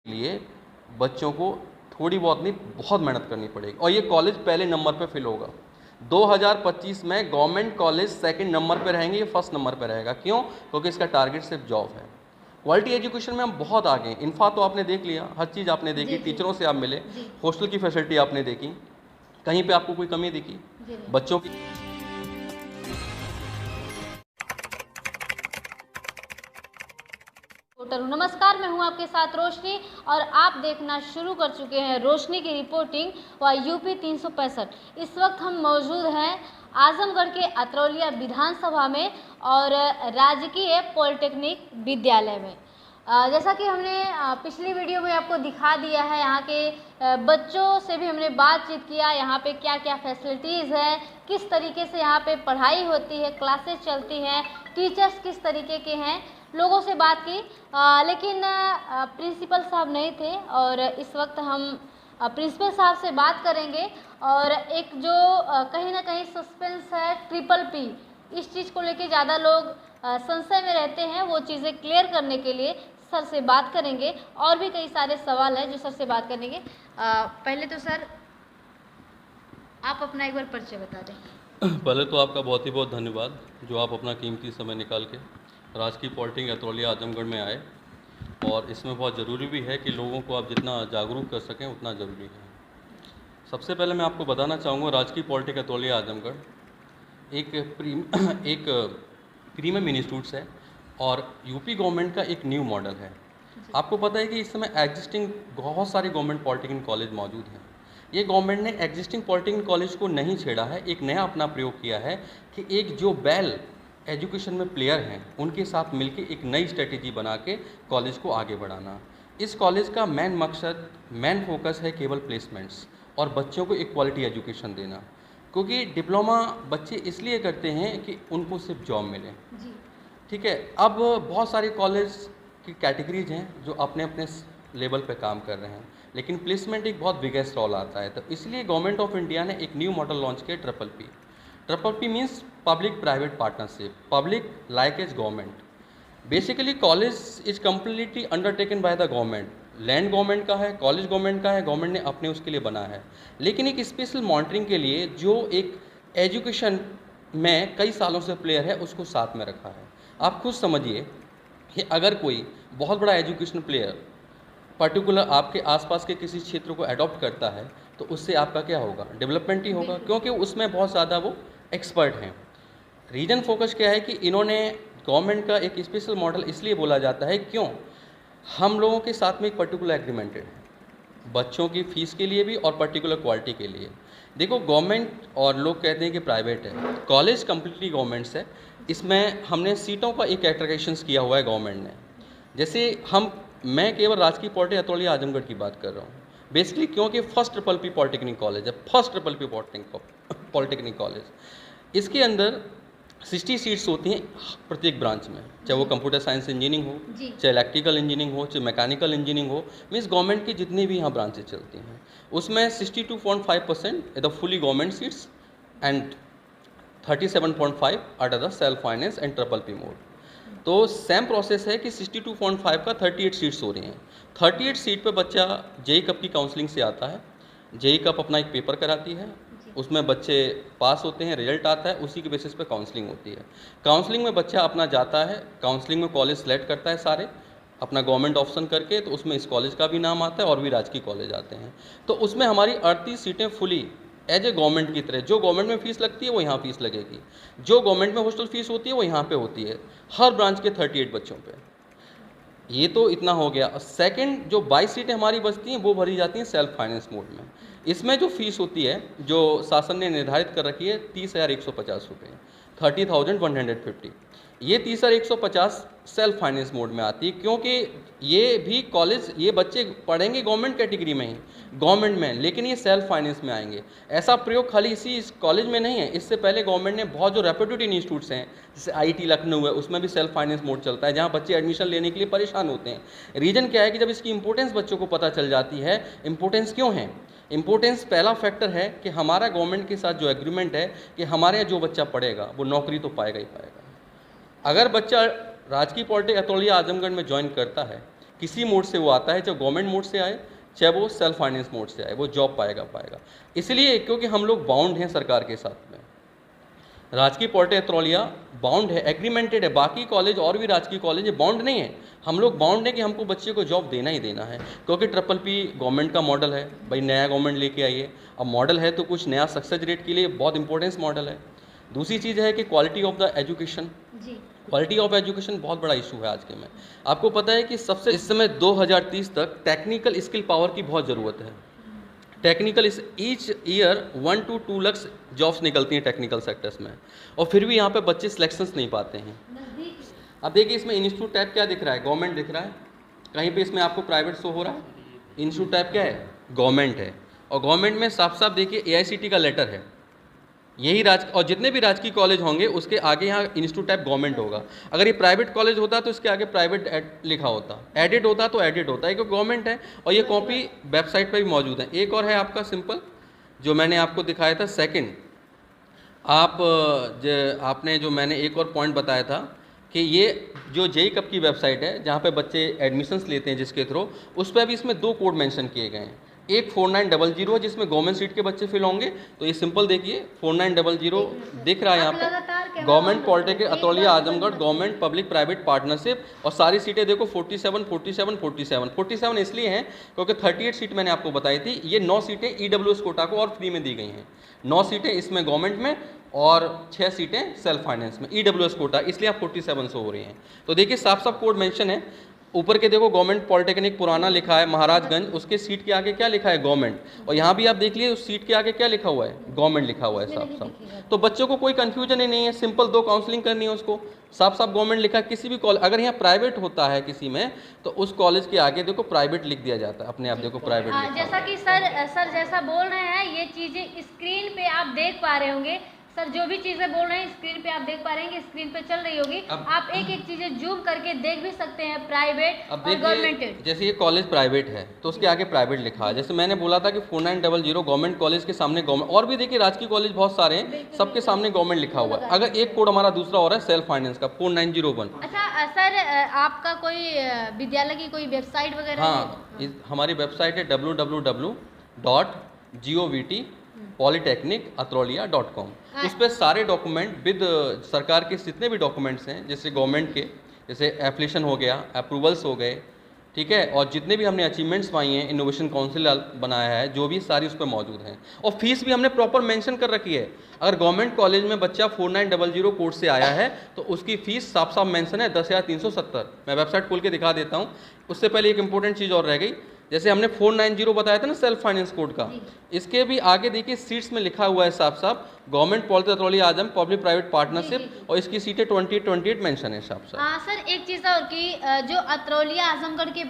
लिए बच्चों को थोड़ी बहुत नहीं, बहुत मेहनत करनी पड़ेगी और ये कॉलेज पहले नंबर पे फिल होगा। 2025 में गवर्नमेंट कॉलेज सेकंड नंबर पे रहेंगे, ये फर्स्ट नंबर पे रहेगा। क्यों? क्योंकि इसका टारगेट सिर्फ जॉब है। क्वालिटी एजुकेशन में हम बहुत आगे हैं। इन्फा तो आपने देख लिया, हर चीज़ आपने देखी, टीचरों से आप मिले, हॉस्टल की फैसिलिटी आपने देखी, कहीं पे आपको कोई कमी दिखी बच्चों की? नमस्कार, मैं हूं आपके साथ रोशनी और आप देखना शुरू कर चुके हैं रोशनी की रिपोर्टिंग व यूपी 365। इस वक्त हम मौजूद हैं आजमगढ़ के अतरौलिया विधानसभा में और राजकीय पॉलिटेक्निक विद्यालय में। जैसा कि हमने पिछली वीडियो में आपको दिखा दिया है, यहाँ के बच्चों से भी हमने बातचीत किया, यहाँ पे क्या क्या फैसिलिटीज़ हैं, किस तरीके से यहाँ पे पढ़ाई होती है, क्लासेस चलती हैं, टीचर्स किस तरीके के हैं, लोगों से बात की। लेकिन प्रिंसिपल साहब नहीं थे और इस वक्त हम प्रिंसिपल साहब से बात करेंगे। और एक जो कहीं ना कहीं सस्पेंस है ट्रिपल पी, इस चीज़ को लेके ज़्यादा लोग संशय में रहते हैं, वो चीज़ें क्लियर करने के लिए सर से बात करेंगे। और भी कई सारे सवाल हैं जो सर से बात करेंगे। पहले तो सर आप अपना एक बार परिचय बता दें। पहले तो आपका बहुत ही बहुत धन्यवाद जो आप अपना कीमती समय निकाल के राजकीय पॉलिटेक्निक अतरौलिया आजमगढ़ में आए, और इसमें बहुत ज़रूरी भी है कि लोगों को आप जितना जागरूक कर सकें उतना ज़रूरी है। सबसे पहले मैं आपको बताना चाहूँगा, राजकीय पॉलिटेक्निक अतरौलिया आजमगढ़ एक प्रीमियम इंस्टीट्यूट्स है और यूपी गवर्नमेंट का एक न्यू मॉडल है। आपको पता है कि इस समय एग्जिस्टिंग बहुत सारे गवर्नमेंट पॉलिटेक्निक कॉलेज मौजूद हैं। ये गवर्नमेंट ने एग्जिस्टिंग पॉलिटेक्निक कॉलेज को नहीं छेड़ा है, एक नया अपना प्रयोग किया है कि एक जो बेल एजुकेशन में प्लेयर हैं उनके साथ मिलके एक नई स्ट्रेटेजी बना के कॉलेज को आगे बढ़ाना। इस कॉलेज का मेन मकसद, मेन फोकस है केवल प्लेसमेंट्स और बच्चों को एक क्वालिटी एजुकेशन देना। क्योंकि डिप्लोमा बच्चे इसलिए करते हैं कि उनको सिर्फ जॉब मिले, ठीक है। अब बहुत सारे कॉलेज की कैटेगरीज हैं जो अपने अपने लेवल पे काम कर रहे हैं, लेकिन प्लेसमेंट एक बहुत बिगेस्ट रोल आता है। तो इसलिए गवर्नमेंट ऑफ इंडिया ने एक न्यू मॉडल लॉन्च किया, triple P. Triple P means public private partnership, public like as government. Basically college is completely undertaken by the government. Land government का है, कॉलेज गवर्नमेंट का है, गवर्नमेंट ने अपने उसके लिए बना है, लेकिन एक स्पेशल मॉनिटरिंग के लिए जो एक एजुकेशन में कई सालों से प्लेयर है उसको साथ में रखा है। आप खुद समझिए कि अगर कोई बहुत बड़ा एजुकेशन प्लेयर पर्टिकुलर आपके आसपास के किसी क्षेत्र को अडॉप्ट करता है तो उससे आपका क्या होगा? डेवलपमेंट ही होगा, क्योंकि उसमें बहुत ज़्यादा वो एक्सपर्ट हैं। रीजन फोकस क्या है कि इन्होंने गवर्नमेंट का एक स्पेशल मॉडल इसलिए बोला जाता है, क्यों? हम लोगों के साथ में एक पर्टिकुलर एग्रीमेंटेड है, बच्चों की फ़ीस के लिए भी और पर्टिकुलर क्वालिटी के लिए। देखो, गवर्नमेंट और लोग कहते हैं कि प्राइवेट है, कॉलेज कम्प्लीटली गवर्नमेंट्स है। इसमें हमने सीटों का एक कैटेगराइजेशन किया हुआ है गवर्नमेंट ने। जैसे मैं केवल राजकीय पॉलिटेक्निक अतरौलिया आजमगढ़ की बात कर रहा हूँ बेसिकली, क्योंकि first triple P polytechnic college है, first triple P polytechnic college. इसके अंदर 60 सीट्स होती हैं प्रत्येक ब्रांच में, चाहे वो कंप्यूटर साइंस इंजीनियरिंग हो, चाहे इलेक्ट्रिकल इंजीनियरिंग हो, चाहे मैकेनिकल इंजीनियरिंग हो। मीन्स गवर्नमेंट की जितनी भी यहाँ ब्रांचेज चलती हैं उसमें 62.5% the fully government seats and 37.5 are the self finance and triple P mode. तो सेम प्रोसेस है कि 62.5 का 38 सीट्स हो रही हैं। 38 सीट पे बच्चा जेई कप की काउंसलिंग से आता है, जेई कप अपना एक पेपर कराती है, उसमें बच्चे पास होते हैं, रिजल्ट आता है, उसी के बेसिस पे काउंसलिंग होती है। काउंसलिंग में बच्चा अपना जाता है, काउंसलिंग में कॉलेज सेलेक्ट करता है सारे अपना गवर्नमेंट ऑप्शन करके, तो उसमें इस कॉलेज का भी नाम आता है और भी राजकीय कॉलेज आते हैं। तो उसमें हमारी 38 सीटें फुली एज ए गवर्नमेंट की तरह, जो गवर्नमेंट में फ़ीस लगती है वो यहाँ फ़ीस लगेगी, जो गवर्नमेंट में हॉस्टल फ़ीस होती है वो यहाँ पे होती है, हर ब्रांच के 38 बच्चों पे। ये तो इतना हो गया। सेकंड, जो 22 सीटें हमारी बचती हैं वो भरी जाती हैं सेल्फ फाइनेंस मोड में। इसमें जो फ़ीस होती है जो शासन ने निर्धारित कर रखी है 30,150 रुपये, 30,150। ये 30,150 सेल्फ फाइनेंस मोड में आती है, क्योंकि ये भी कॉलेज, ये बच्चे पढ़ेंगे गवर्नमेंट कैटेगरी में ही, गवर्नमेंट में, लेकिन ये सेल्फ फाइनेंस में आएंगे। ऐसा प्रयोग खाली इस कॉलेज में नहीं है, इससे पहले गवर्नमेंट ने बहुत जो रेप्यूटेड इंस्टीट्यूट्स हैं जैसे आईटी लखनऊ है, उसमें भी सेल्फ फाइनेंस मोड चलता है, जहाँ बच्चे एडमिशन लेने के लिए परेशान होते हैं। रीज़न क्या है कि जब इसकी इंपॉर्टेंस बच्चों को पता चल जाती है, इंपॉर्टेंस क्यों है? इंपॉर्टेंस पहला फैक्टर है कि हमारा गवर्नमेंट के साथ जो एग्रीमेंट है कि हमारे यहाँ जो बच्चा पढ़ेगा वो नौकरी तो पाएगा ही पाएगा। अगर बच्चा राजकीय पॉलिटेक्निक अतरौलिया आजमगढ़ में ज्वाइन करता है किसी मोड से वो आता है, चाहे गवर्नमेंट मोड से आए चाहे वो सेल्फ फाइनेंस मोड से आए, वो जॉब पाएगा। इसलिए क्योंकि हम लोग बाउंड हैं सरकार के साथ में, राजकीय पॉलिटेक्निक अतरौलिया बाउंड है, एग्रीमेंटेड है। बाकी कॉलेज और भी राजकीय कॉलेज है बाउंड नहीं है, हम लोग बाउंड है कि हमको बच्चे को जॉब देना ही देना है, क्योंकि PPP गवर्नमेंट का मॉडल है भाई, नया गवर्नमेंट लेके आइए, अब मॉडल है तो कुछ नया सक्सेस रेट के लिए बहुत इंपॉर्टेंस मॉडल है। दूसरी चीज़ है कि quality of the education, quality of education बहुत बड़ा इशू है आज के में। आपको पता है कि सबसे इस समय 2030 तक टेक्निकल स्किल पावर की बहुत ज़रूरत है। टेक्निकल इस each year 1 to 2 lakh jobs निकलती हैं टेक्निकल सेक्टर्स में, और फिर भी यहाँ पे बच्चे सिलेक्शंस नहीं पाते हैं। अब देखिए इसमें इंस्टीट्यूट टाइप क्या दिख रहा है, गवर्नमेंट दिख रहा है, कहीं पे इसमें आपको प्राइवेट शो हो रहा है, इंस्टीट्यूट टाइप क्या है, गवर्नमेंट है, और गवर्नमेंट में साफ साफ देखिए AICT का लेटर है, यही और जितने भी राजकीय कॉलेज होंगे उसके आगे यहाँ इंस्टीट्यूट टाइप गवर्नमेंट होगा। अगर ये प्राइवेट कॉलेज होता तो इसके आगे प्राइवेट लिखा होता, एडिड होता तो एडिड होता है, क्योंकि गवर्नमेंट है, और ये कॉपी वेबसाइट पर भी मौजूद है। एक और है आपका सिंपल जो मैंने आपको दिखाया था, सेकंड आपने जो मैंने एक और पॉइंट बताया था कि ये जो JEE कप की वेबसाइट है जहाँ पे बच्चे एडमिशन्स लेते हैं जिसके थ्रू, उस पर भी इसमें 2 कोड मेंशन किए गए हैं। एक 4900 है जिसमें गवर्नमेंट सीट के बच्चे फिल होंगे, तो ये सिंपल देखिए 4900 दिख रहा है यहाँ पे, government polytechnic Atraulia Azamgarh government public private partnership, और सारी सीटें देखो 47 इसलिए हैं क्योंकि 38 सीट मैंने आपको बताई थी, ये 9 सीटें EWS कोटा को और फ्री में दी गई हैं, 9 सीटें इसमें गवर्नमेंट में और 6 सीटें सेल्फ फाइनेंस में, EWS कोटा, इसलिए आप 47 हो रही हैं। तो देखिए साफ साफ कोड मेंशन है, ऊपर के देखो गवर्नमेंट पॉलिटेक्निक पुराना लिखा है महाराजगंज, उसके सीट के आगे क्या लिखा है, गवर्नमेंट, और यहाँ भी आप देख लिए उस सीट के आगे क्या लिखा हुआ है, गवर्नमेंट लिखा हुआ है साफ साफ। तो बच्चों को कोई कंफ्यूजन ही नहीं है, सिंपल 2 काउंसलिंग करनी है उसको, साफ साफ गवर्नमेंट लिखा है। किसी भी कॉलेज अगर यहाँ प्राइवेट होता है किसी में, तो उस कॉलेज के आगे देखो प्राइवेट लिख दिया जाता है, अपने आप देखो प्राइवेट। जैसा कि सर जैसा बोल रहे हैं, ये चीजें स्क्रीन पे आप देख पा रहे होंगे, सर जो भी चीजें बोल रहे हैं स्क्रीन पे आप देख पा रहे हैं कि स्क्रीन पे चल रही होगी, आप एक एक चीजें जूम करके देख भी सकते हैं, प्राइवेट और गवर्नमेंट। जैसे ये कॉलेज प्राइवेट है तो उसके आगे प्राइवेट लिखा है, जैसे मैंने बोला था कि 4900 गवर्नमेंट कॉलेज के सामने गवर्नमेंट, और भी देखिए राजकीय कॉलेज बहुत सारे हैं, सबके सामने गवर्नमेंट लिखा हुआ है। अगर एक कोड हमारा दूसरा और है सेल्फ फाइनेंस का 4901। अच्छा सर, आपका कोई विद्यालय की कोई वेबसाइट वगैरह? हाँ, हमारी वेबसाइट है www.govtpolytechnicatraulia.com। उस पर सारे डॉक्यूमेंट विद सरकार के जितने भी डॉक्यूमेंट्स हैं, जैसे गवर्नमेंट के, जैसे एप्लीकेशन हो गया, अप्रूवल्स हो गए, ठीक है, और जितने भी हमने अचीवमेंट्स पाई हैं, इनोवेशन काउंसिल बनाया है, जो भी सारी उस पर मौजूद हैं, और फीस भी हमने प्रॉपर मेंशन कर रखी है। अगर गवर्नमेंट कॉलेज में बच्चा 4900 कोड से आया है तो उसकी फीस साफ साफ मेंशन है 10,370। मैं वेबसाइट खोल के दिखा देता हूँ। उससे पहले एक इंपॉर्टेंट चीज़ और रह गई, जैसे हमने 490 बताया था ना सेल्फ फाइनेंस कोड का, इसके भी आगे देखिए सीट्स में लिखा हुआ है साफ साफ गवर्नमेंट पॉलिटेक्निक अतरौलिया आजम पब्लिक प्राइवेट पार्टनरशिप, और इसकी सीटें 28 मेंशन है साफ साफ। हाँ सर, एक चीज़ और कि जो अतरौलिया आजमगढ़ के